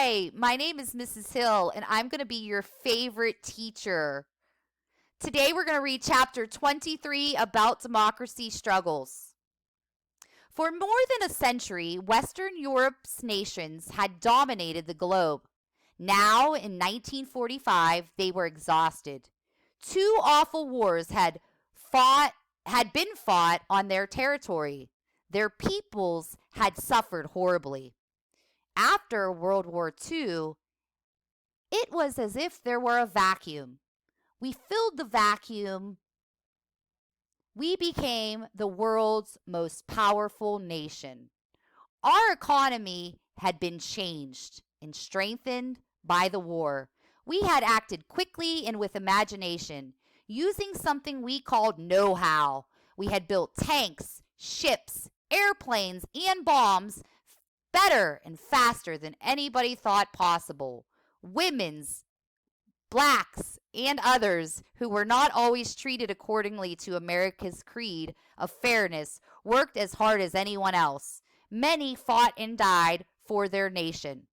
Hi, my name is Mrs. Hill, and I'm going to be your favorite teacher. Today, we're going to read chapter 23 about democracy struggles. For more than a century, Western Europe's nations had dominated the globe. Now, in 1945, they were exhausted. Two awful wars had been fought on their territory. Their peoples had suffered horribly. After World War II, it was as if there were a vacuum. We filled the vacuum. We became the world's most powerful nation. Our economy had been changed and strengthened by the war. We had acted quickly and with imagination, using something we called know-how. We had built tanks, ships, airplanes, and bombs better and faster than anybody thought possible. Women's, blacks, and others who were not always treated accordingly to America's creed of fairness worked as hard as anyone else. Many fought and died for their nation.